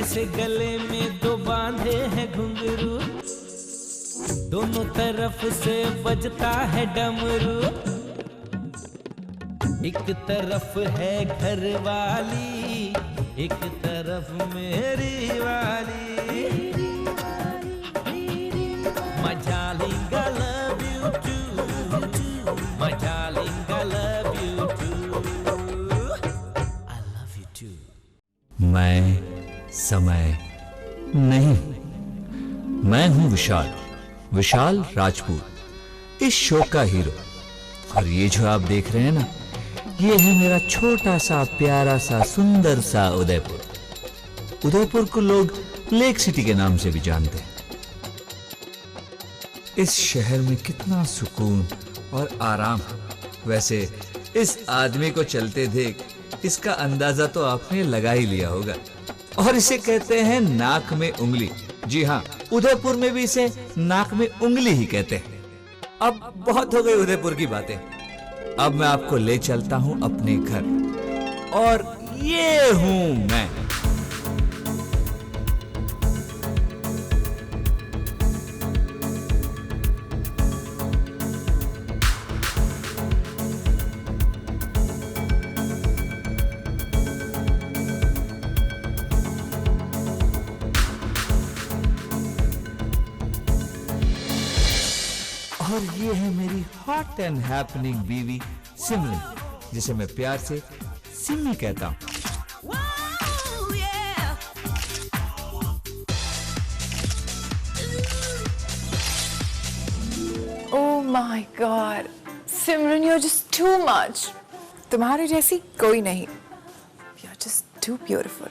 जैसे गले में दो बांधे हैं घुंघरू, दोनों तरफ से बजता है डमरू। एक तरफ है घर वाली, एक तरफ मेरी वाली। My darling, I love you too. My darling, I love you too. I love you too. मैं समय नहीं, मैं हूं विशाल, विशाल राजपूत, इस शो का हीरो। और ये जो आप देख रहे हैं ना, ये है मेरा छोटा सा प्यारा सा सुंदर सा उदयपुर। उदयपुर को लोग लेक सिटी के नाम से भी जानते हैं। इस शहर में कितना सुकून और आराम। वैसे इस आदमी को चलते देख इसका अंदाजा तो आपने लगा ही लिया होगा। और इसे कहते हैं नाक में उंगली। जी हाँ, उदयपुर में भी इसे नाक में उंगली ही कहते हैं। अब बहुत हो गई उदयपुर की बातें, अब मैं आपको ले चलता हूं अपने घर। और ये हूं मैं। और ये है मेरी हॉट एंड हैपनिंग बीवी सिमरन, जिसे मैं प्यार से सिमी कहता हूँ। Oh my God, Simran, you're just too much. तुम्हारे जैसी कोई नहीं. You're just too beautiful.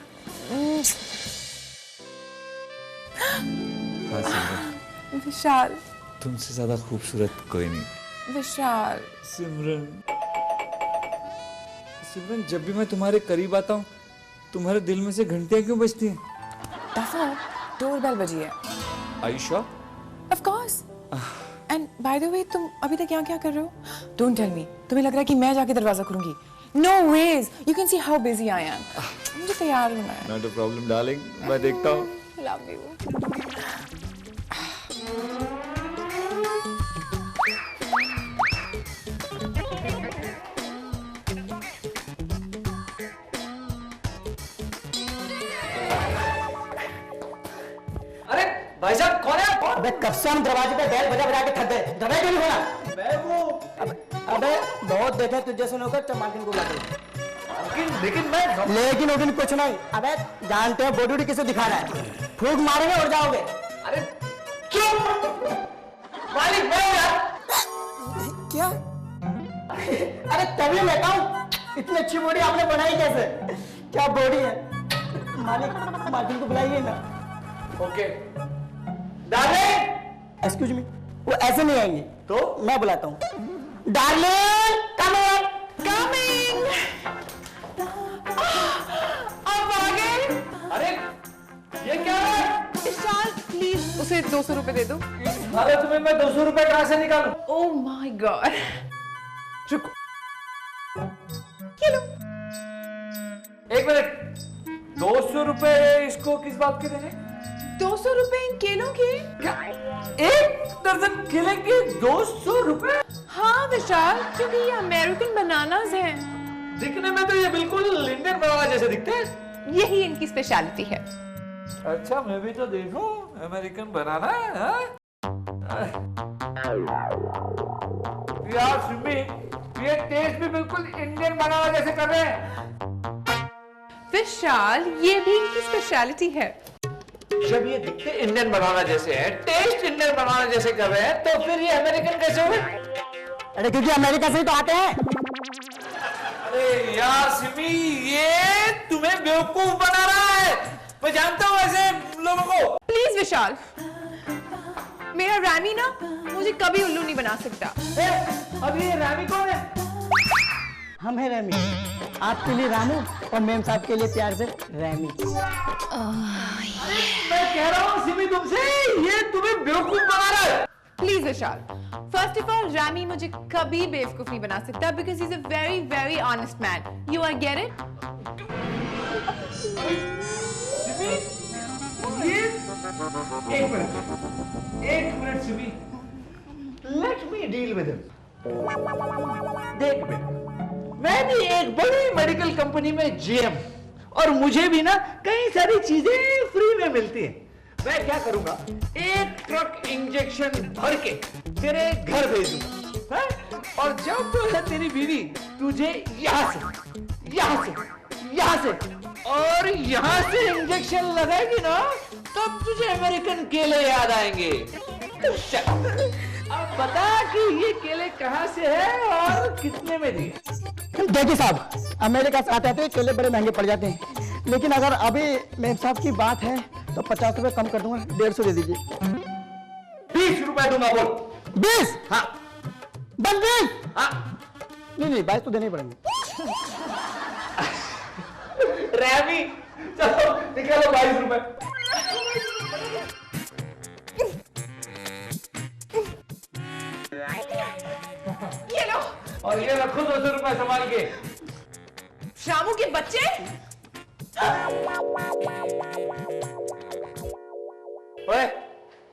विशाल. तुमसे ज्यादा खूबसूरत कोई नहीं। विशाल. सिमरन, सिमरन, जब भी मैं तुम्हारे करीब आता हूँ, तुम्हारे दिल में से घंटियां क्यों बजती हैं? दफा डोरबेल बजी है। Are you sure? Of course. And by the way, तुम अभी तक यहाँ क्या कर रहे हो? Don't tell me. तुम्हें लग रहा है कि मैं जाके दरवाजा खोलूंगी? No ways. You can see how busy I am. मुझे तैयार होना है। Not a problem, darling. मैं देखता हूँ। Love you. भाई साहब कौन है आप? अबे कब से हम दरवाजे पे बैल बजा बजा के थक गए। दरवाजा क्यों नहीं खोला? मैं वो अबे बहुत देखे तुझे सुनोगे चमाकिन को लाके। लेकिन मैं लेकिन कुछ नहीं। अबे जानते हो बॉडी वॉडी किसे दिखा रहा है? फूंक मारेंगे उड़ जाओगे। अरे चुप मालिक, मैं यार क्या? अरे तभी मैं कहूँ इतनी अच्छी बॉडी आपने बनाई कैसे? क्या बॉडी है? मालिक मार्टिन को बुलाइए ना। ओके डार्लिंग, एक्सक्यूज मी, वो ऐसे नहीं आएंगे तो मैं बुलाता हूँ। Darling coming Coming. अब आ गए। अरे ये क्या है? विशाल, प्लीज उसे 200 रुपए दे दो। अरे तुम्हें मैं 200 रुपए कहाँ से निकालूं? Oh my God. रुको, ये लो। एक मिनट, 200 रुपए इसको किस बात के देने? 200 रुपए इन केलों के? क्या एक दर्जन केले के 200 रुपए? हाँ विशाल, क्योंकि ये अमेरिकन बनानास हैं। दिखने में तो ये बिल्कुल इंडियन बनाना जैसे दिखते हैं। यही इनकी स्पेशलिटी है। अच्छा मैं भी तो देखूं अमेरिकन बनाना है। यार सिमी, ये टेस्ट भी बिल्कुल इंडियन बनाना जैसे कर रहे हैं। विशाल, ये भी इनकी स्पेशलिटी है। जब ये दिखते इंडियन बनाना जैसे है, टेस्ट इंडियन बनाना जैसे कर रहे हैं, तो फिर ये अमेरिकन कैसे हुए? अरे क्योंकि अमेरिका से ही तो आते हैं। अरे यार सिमी, ये तुम्हें बेवकूफ बना रहा है। मैं जानता हूँ ऐसे लोगों को। प्लीज विशाल, मेरा रैमी ना मुझे कभी उल्लू नहीं बना सकता। अब ये रामी कौन है? हम हैं रैमी, आपके लिए रामू और मेम साहब के लिए प्यार से रैमी। मैं कह रहा हूँ सिमी तुमसे, ये तुम्हें बेवकूफ बना रहा है। Please Vishal, first of all रैमी मुझे कभी बेवकूफ नहीं बना सकता because he is a very very honest man. You are get it? Simi, एक minute Simi, let me deal with him. देख बेटा, मैं भी एक बड़ी मेडिकल कंपनी में जीएम, और मुझे भी ना कई सारी चीजें फ्री में मिलती हैं। मैं क्या करूंगा, एक ट्रक इंजेक्शन भर के तेरे घर भेज दूंगा, और जब तेरी बीवी तुझे यहाँ से और यहाँ से इंजेक्शन लगाएगी ना, तब तुझे अमेरिकन केले याद आएंगे। अब बता कि ये केले कहाँ से है और कितने में दिए? देखिए साहब, अमेरिका से आते आते केले बड़े महंगे पड़ जाते हैं, लेकिन अगर अभी मेम साहब की बात है तो 50 रुपए कम कर दूंगा, 150 दे दीजिए। 20 रुपए दूंगा, बोल। 20? हाँ। बस 20? हाँ। नहीं 22 तो देने ही पड़ेंगे। रैमी, चलो निकालो 22 रुपए। ये लो। और ये रखो 200 रुपए संभाल के। शामू के बच्चे। ओए,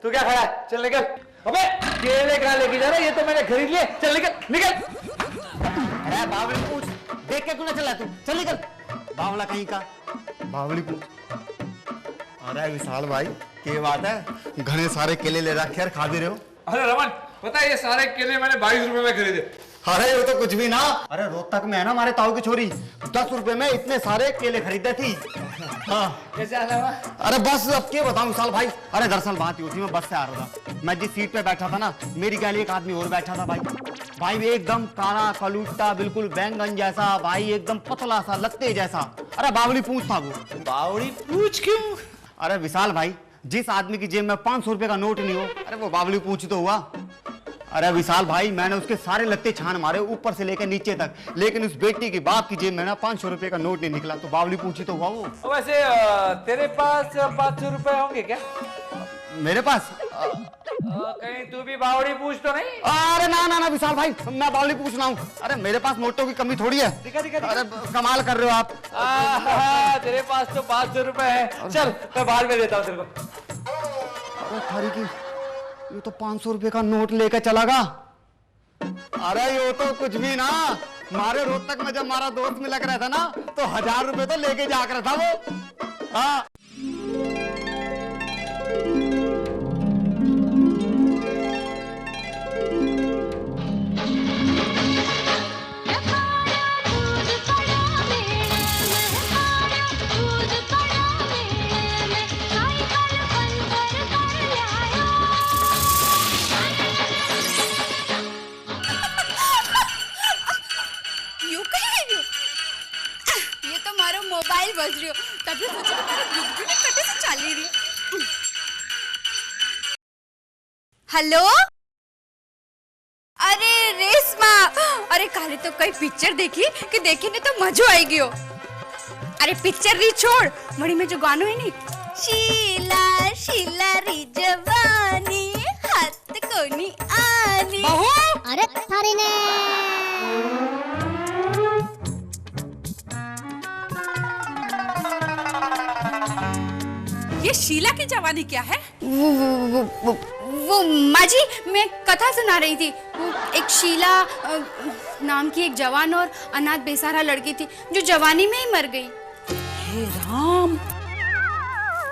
तू क्या खड़ा है? चल निकल। अबे केले कहाँ लेके जा रहा है? ये तो मैंने खरीद लिए। चल निकल। अरे बावली पूछ, देख के क्यों ना चला तू? चल निकल, बावला कहीं का। बावली पूछ। अरे विशाल भाई, क्या बात है? घने सारे केले ले रखे खा भी रहे हो। अरे रमन, पता है ये सारे केले मैंने 22 रुपए में खरीदे। अरे ये तो कुछ भी ना। अरे रोहतक में है ना हमारे ताऊ की छोरी, 10 रुपए में इतने सारे केले खरीदे थी। हाँ कैसे आना हुआ? अरे बस अब क्या बताऊं विशाल भाई। अरे दरअसल बात ये थी, मैं बस से आ रहा था, मैं जिस सीट पे बैठा था ना, मेरी गैली एक आदमी और बैठा था भाई भी एकदम काला कलूटा, बिल्कुल बैंगन जैसा भाई, एकदम पतला सा, लत्ते जैसा। अरे बावली पूछ था वो। बावड़ी पूछ क्यों? अरे विशाल भाई, जिस आदमी की जेब में 500 रुपए का नोट नहीं हो, अरे वो बावली पूछ तो हुआ। अरे विशाल भाई, मैंने उसके सारे लत्ते छान मारे ऊपर से लेकर नीचे तक, लेकिन उस बेटी की बाप की जेब में ना 500 रुपए का नोट नहीं निकला, तो बावली पूछी तो हुआ वो। वैसे तेरे पास 500 रुपए होंगे क्या? मेरे पास कहीं तू भी बावड़ी पूछ तो नहीं? अरे ना विशाल भाई, मैं बावली पूछ रहा हूँ। अरे मेरे पास नोटों की कमी थोड़ी है। दिखा। अरे कमाल कर रहे हो आप। तेरे पास तो 500 रुपए है। चल मैं बाहर में देता हूँ तेरे को। अरे थारी की, ये तो 500 रुपए का नोट लेकर चला गा। अरे ये तो कुछ भी ना, मारे रोहतक में जब हमारा दोस्त में लग रहा था ना, तो 1000 रुपए तो लेके जाकर था वो। हाँ मोबाइल बज रही हो, तभी सोचा तुम्हारे गुदगुदी कटे से चाली रही। हेलो, अरे रेशमा, अरे काले तो कई पिक्चर देखी कि देखी नहीं तो मजो आएगी हो। अरे पिक्चर री छोड़, मड़ी में जो गानो है नी, शीला शीला री जवानी हाथ कोनी आनी। अरे थारी ने ये शीला की जवानी क्या है? वो माँ जी, मैं कथा सुना रही थी। एक शीला नाम की एक जवान और अनाथ बेसहारा लड़की थी जो जवानी में ही मर गई। हे राम,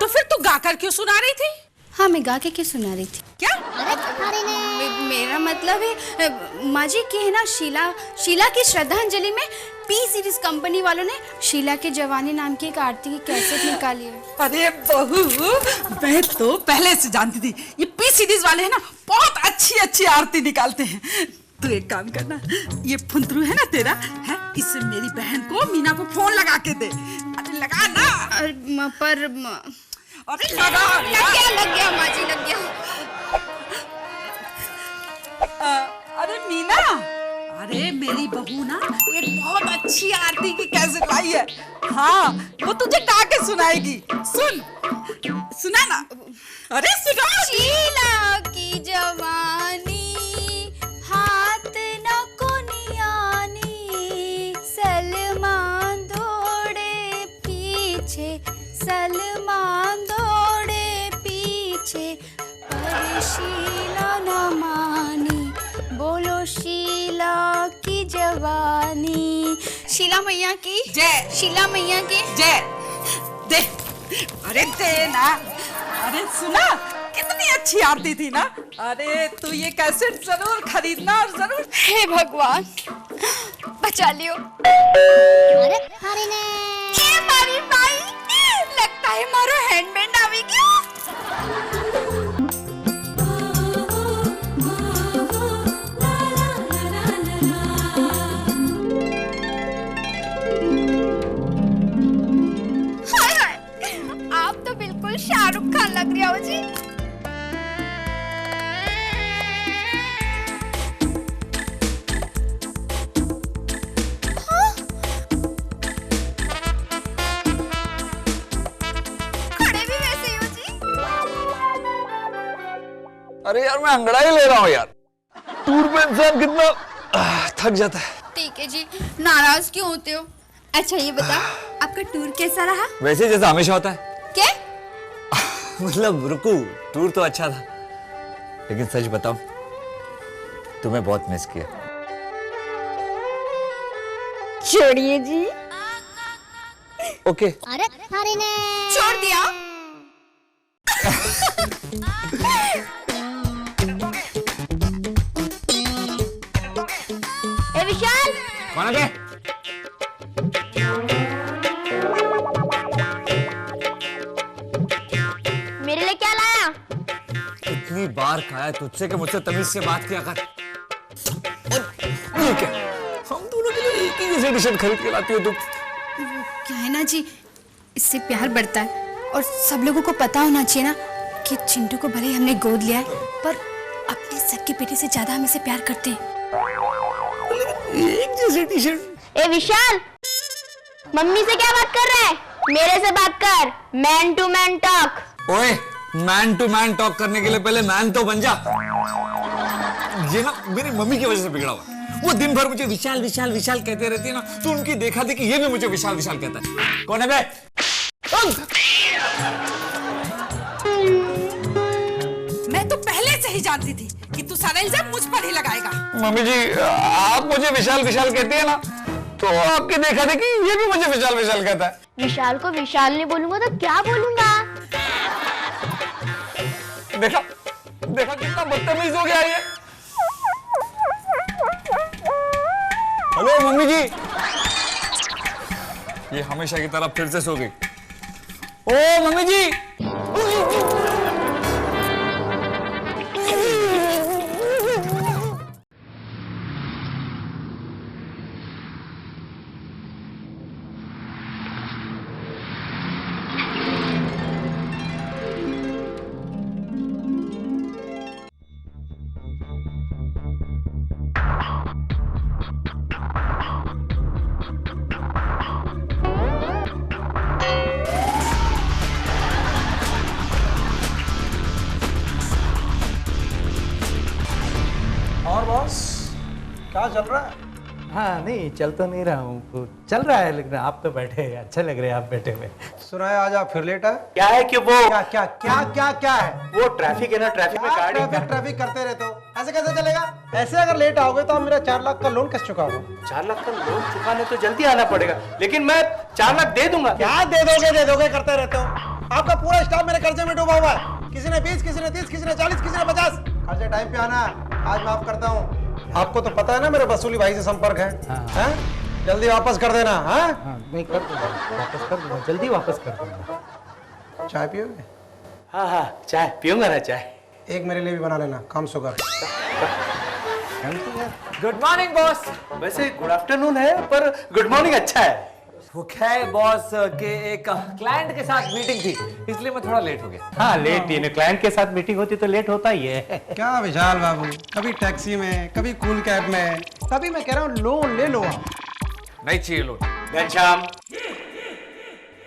तो फिर तू गाकर क्यों सुना रही थी? हाँ, मैं गा के सुना रही थी। क्या? मेरा मतलब है माँ जी की है ना, शीला की श्रद्धांजलि में पी सीरीज कंपनी वालों ने शीला के जवानी नाम की एक आरती की कैसेट निकाली है। अरे बहू, मैं तो पहले से जानती थी ये पी सीरीज वाले हैं ना, बहुत अच्छी आरती निकालते हैं। तू एक काम करना, ये फुंतरू है ना तेरा, है, इससे मेरी बहन को, मीना को फोन लगा के दे। अरे लगा ना। पर अरे लग गया माँ जी, लग गया। अरे मीना, अरे मेरी बहू ना एक बहुत अच्छी आरती की कैसेट लाई है। हाँ, वो तुझे गा के सुनाएगी। सुना ना। अरे सुना। शीला की जवानी हाथ न कोनियानी, सलमान दौड़े पीछे, सलमान दौड़े शीला मैया की जय। शीला मैया की जय। दे, अरे दे ना। अरे सुना, कितनी अच्छी आरती थी ना। अरे तू ये कैसेट जरूर खरीदना और जरूर। हे भगवान, बचा लियो। अरे थारी ने ये मारी भाई, लगता है मारो हैंडबैंड आवी गया। हाय हाय, आप तो बिल्कुल शाहरुख खान लग रहे हो जी। अरे यार मैं अंगड़ाई ले रहा हूँ यार। टूर पे इंसान कितना थक जाता है। ठीक है जी, नाराज क्यों होते हो? अच्छा ये बता, आपका टूर कैसा रहा? वैसे जैसा हमेशा होता है। क्या? मतलब रुकू, टूर तो अच्छा था, लेकिन सच बताऊं, तुम्हें बहुत मिस किया। छोड़िए जी। ओके। अरे थारी ने छोड़ दिया। ए विशाल, कौन है? मेरे लिए क्या लाया? इतनी बार कहा है तुझसे कि मुझसे तमीज से बात किया कर। और ये क्या? हम दोनों के लिए एक ही जैसे टी शर्ट खरीद के लाती हो तुम। क्या है ना जी, इससे प्यार बढ़ता है और सब लोगों को पता होना चाहिए ना कि चिंटू को भले ही हमने गोद लिया है, पर अपने सगे बेटे से ज्यादा हम इसे प्यार करते हैं। एक जैसे टी शर्ट। ए विशाल, मम्मी से क्या बात कर रहा है? मेरे से बात कर, मैन टू मैन टॉक। ओए, मैन टू मैन टॉक करने के लिए पहले मैन तो बन जा। ये ना मेरी मम्मी की वजह से बिगड़ा हुआ। वो दिन भर मुझे विशाल विशाल विशाल कहते रहती है ना, तो उनकी देखा देखी ये भी मुझे विशाल विशाल कहता है। कौन है बे? मैं तो पहले से ही जानती थी कि तू सारा इल्जाम मुझ पर ही लगाएगा। मम्मी जी, आप मुझे विशाल विशाल कहती है ना, तो आपकी देखा देखी ये भी मुझे विशाल विशाल कहता है। विशाल को विशाल नहीं बोलूंगा तो क्या बोलूंगा? देखा देखा कितना बदतमीज हो गया ये। हेलो मम्मी जी। ये हमेशा की तरह फिर से सो गई। ओ मम्मी जी। और बॉस क्या चल रहा है? हाँ नहीं, चल तो नहीं रहा हूँ, चल रहा है, लेकिन आप तो बैठे हैं, अच्छे लग रहे हैं आप बैठे हुए। सुना है आज आप फिर लेट आए? क्या है कि वो क्या क्या क्या क्या क्या है? वो ट्रैफिक है ना, ट्रैफिक में गाड़ी ट्रैफिक करते रहते हो, ऐसे कैसे चलेगा? ऐसे अगर लेट आओगे तो आप मेरा 4 लाख का लोन कैसे चुकाओगे? 4 लाख का लोन चुकाने तो जल्दी आना पड़ेगा, लेकिन मैं 4 लाख दे दूंगा। क्या दे दोगे करते रहते हो। आपका पूरा स्टाफ मेरे कर्जे में डूबा हुआ है। किसी ने 20, किसी ने 30, किसी ने 40, किसी ने 50। कर्जे टाइम पे आना, आज माफ करता हूँ। आपको तो पता है ना मेरे वसूली भाई से संपर्क है। हैं? जल्दी वापस कर देना। हाँ नहीं, कर दूंगा, वापस कर दूंगा, जल्दी वापस कर दूंगा। चाय पियोगे? हाँ, चाय पीऊंगा ना, चाय एक मेरे लिए भी बना लेना, कम शुगर। Good morning boss. वैसे गुड आफ्टरनून है, पर गुड मॉर्निंग अच्छा है। वो क्या है बॉस के एक क्लाइंट के साथ मीटिंग थी, इसलिए मैं थोड़ा लेट हो गया। हाँ लेट ही ना, क्लाइंट के साथ मीटिंग होती तो लेट होता ही है। क्या विशाल बाबू, कभी टैक्सी में, कभी कूल कैब में, तभी मैं कह रहा हूँ लोन ले लो आप। नहीं चाहिए लोन। घनश्याम,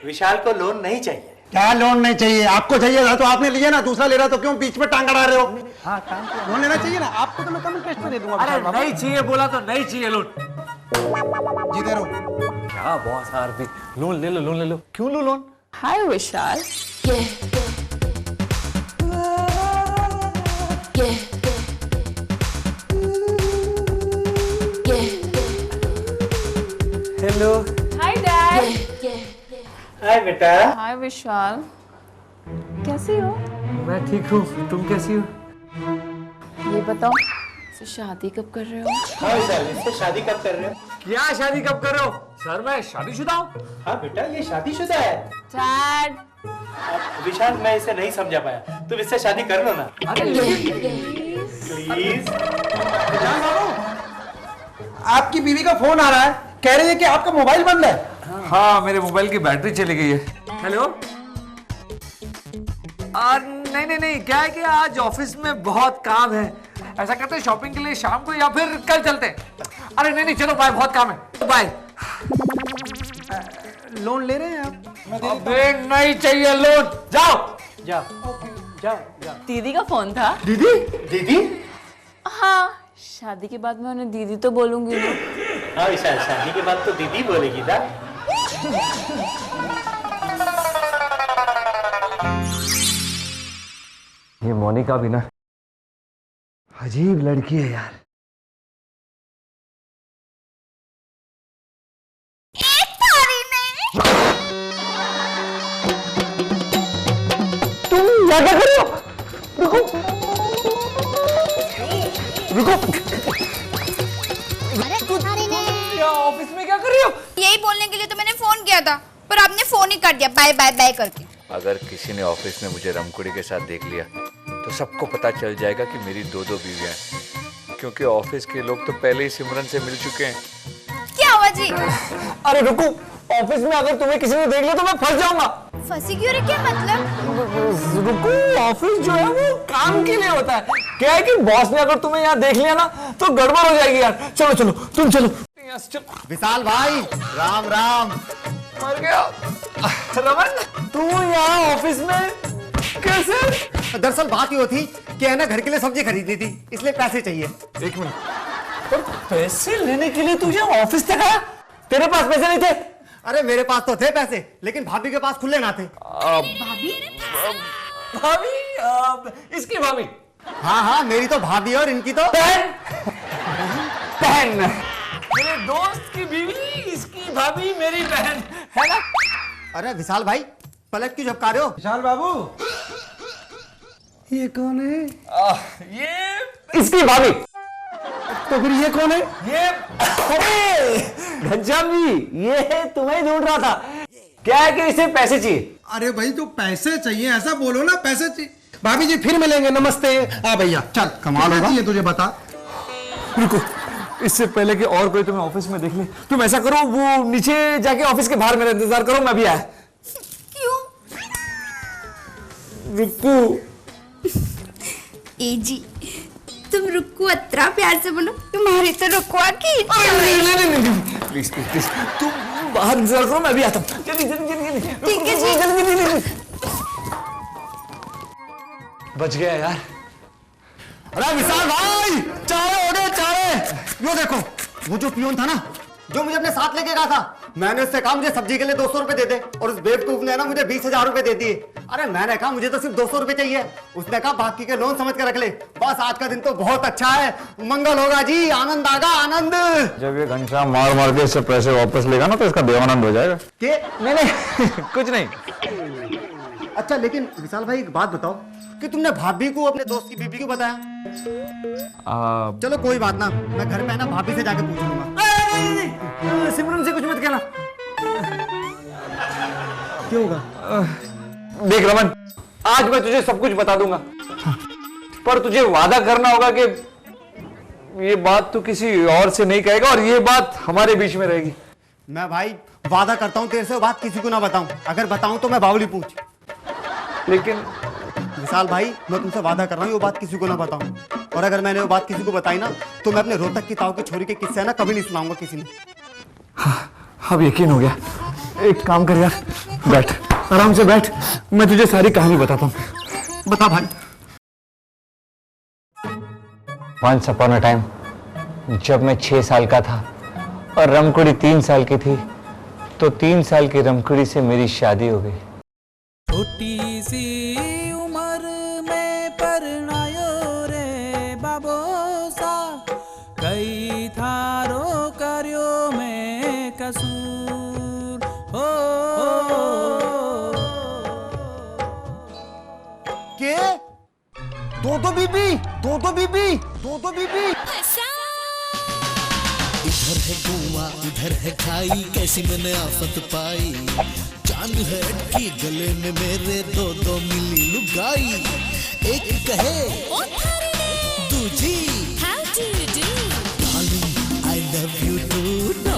विशाल को लोन नहीं चाहिए। क्या लोन नहीं चाहिए? आपको चाहिए था तो आपने लिया ना, दूसरा ले रहा तो क्यों बीच में टांग अड़ा रहे हो? हाँ, लोन लेना चाहिए ना आपको, तो मैं कम इंटरेस्ट पे दे दूंगा। अरे नहीं चाहिए बोला तो नहीं चाहिए लोन। जीते रहो। क्या बॉस आरती, लोन ले लो, लोन ले लो। क्यों लो loan? Hi, Vishal. Hello hello. Hi dad. Hi बेटा। हाय विशाल, कैसी हो? मैं ठीक हूँ, तुम कैसी हो? ये बताओ, इससे शादी कब कर रहे हो? हाँ विशाल, इससे शादी कब कर रहे हो? क्या शादी कब कर रहे हो? सर मैं शादीशुदा हूँ। हाँ बेटा, ये शादीशुदा है। डैड। विशाल, मैं इसे नहीं समझा पाया, तुम इससे शादी कर लो ना। अरे प्लीज। विशाल बाबू, आपकी बीवी का फोन आ रहा है, कह रही है कि आपका मोबाइल बंद है। हाँ, मेरे मोबाइल की बैटरी चली गई है। हेलो। नहीं नहीं नहीं, क्या है कि आज ऑफिस में बहुत काम है। ऐसा करते हैं शॉपिंग के लिए शाम को या फिर कल चलते हैं। अरे नहीं नहीं, चलो बाय, बहुत काम है, बाय। लोन ले रहे हैं आप? अबे नहीं चाहिए लोन, जाओ जाओ जाओ जाओ। दीदी का फोन था। दीदी? दीदी? हाँ, शादी के बाद मैं उन्हें दीदी तो बोलूंगी ना। हाँ विशाल, शादी के बाद तो दीदी बोलेगी ना। ये मोनिका भी ना अजीब लड़की है यार। तुम क्या कर रहे हो? रुको रुको। क्या ऑफिस में क्या कर रही हो? यही बोलने के लिए तो मैंने फोन किया था, पर आपने फोन ही कर दिया बाय बाय बाय करके। अगर किसी ने ऑफिस में मुझे रमकुड़ी के साथ देख लिया तो सबको पता चल जाएगा कि मेरी दो बीवियां हैं, क्योंकि ऑफिस के लोग तो पहले ही सिमरन से मिल चुके हैं। क्या हुआ जी? अरे रुको, ऑफिस में अगर तुम्हें किसी ने देख लिया तो मैं फंस जाऊंगा। फंसी क्यों रे? क्या मतलब? रुको, ऑफिस जो है वो काम के लिए होता है। क्या है कि बॉस ने अगर तुम्हें यहाँ देख लिया ना तो गड़बड़ हो जाएगी यार। चलो चलो, तुम चलो। विशाल भाई, राम राम। मर गया। रमन, तू यहाँ ऑफिस में कैसे? दरअसल बात ये थी कि है ना, घर के लिए सब्जी खरीदनी थी, इसलिए पैसे चाहिए। एक मिनट। और पैसे लेने के लिए तू यहाँ ऑफिस तक आया? तेरे पास पैसे नहीं थे? अरे मेरे पास तो थे पैसे, लेकिन भाभी के पास खुले ना थे। भाभी? इसकी भाभी? हाँ हाँ, मेरी तो भाभी और इनकी तो बहन। मेरे दोस्त की बीवी, इसकी भाभी मेरी बहन, है ना? अरे विशाल भाई, पलक क्यों झपका रहे हो? विशाल बाबू, ये कौन है? ये इसकी भाभी। तो फिर ये कौन है? ये घनश्याम जी, ये तुम्हें ढूंढ रहा था। क्या है कि इसे पैसे चाहिए। अरे भाई, तो पैसे चाहिए ऐसा बोलो ना, पैसे चाहिए। भाभी जी फिर मिलेंगे, नमस्ते। आ भैया चल, कमाल होगा। चाहिए तुझे बता। रुको, इससे पहले कि और कोई तुम्हें ऑफिस में देख ले, तुम ऐसा करो, वो नीचे जाके ऑफिस के बाहर मेरा इंतजार करो, मैं भी आया। क्यों? रुको। ए जी, तुम रुको, अतरा प्यार से बोलो, तुम्हारी तो रुकवा की। नहीं, प्लीज प्लीज प्लीज, तुम बाहर इंतजार करो, मैं भी आता हूँ। जल्दी जल्दी जल्दी जल्दी। ठीक है जी। जल्दी जल्दी जल्दी। बच गया यार। अरे विशाल भाई, चारे हो गए चारे। यो देखो, वो जो पियोन था ना, जो मुझे अपने साथ लेके गया था, मैंने उससे कहा मुझे सब्जी के लिए 200 रुपए दे दे, और उस बेवकूफ ने ना मुझे 20,000 रुपए दे दिए। अरे मैंने कहा मुझे तो सिर्फ 200 रुपए चाहिए, उसने कहा बाकी के लोन समझ कर रख ले। बस आज का दिन तो बहुत अच्छा है, मंगल होगा जी, आनंद आगा आनंद। जब ये घनश्याम मार मार के इससे पैसे वापस लेगा ना तो इसका देवानंद हो जाएगा। के? नहीं कुछ नहीं। अच्छा, लेकिन विशाल भाई एक बात बताओ कि तुमने भाभी को अपने दोस्त की बीबी को बताया? चलो कोई बात ना, मैं घर पे ना भाभी से जाके पूछ लूंगा। नहीं, सिमरन से कुछ मत कहना। क्यों होगा? देख रमन, आज मैं तुझे सब कुछ बता दूंगा, पर तुझे वादा करना होगा कि ये बात तू किसी और से नहीं कहेगा और ये बात हमारे बीच में रहेगी। मैं भाई वादा करता हूँ तेरे से वो बात किसी को ना बताऊं, अगर बताऊं तो मैं बावली पूछ। लेकिन विशाल भाई, मैं तुमसे वादा कर रहा हूँ वो बात किसी को ना बताऊं, और अगर मैंने वो बात किसी को बताई ना तो मैं अपने रोहतक की ताऊ की छोरी के किस्से ना कभी नहीं सुनाऊंगा किसी ने। हाँ, अब यकीन हो गया। एक काम कर यार, बैठ, आराम से बैठ, मैं तुझे सारी कहानी बताता हूँ। बता भाई। Once upon a time, जब मैं 6 साल का था और रमकुड़ी 3 साल की थी, तो 3 साल की रमकुड़ी से मेरी शादी हो गई। छोटी सी उम्र में परणायो रे बाबोसा, कई थारो कर्यो में कसूर। दो बीबी, दो बीबी, दो बीबी। इधर है कुआं इधर है खाई, कैसी मैंने आफत पाई। चांद है अटकी गले में मेरे, दो मिली लुगाई। एक कहे दूजी how do you do, darling I love you to.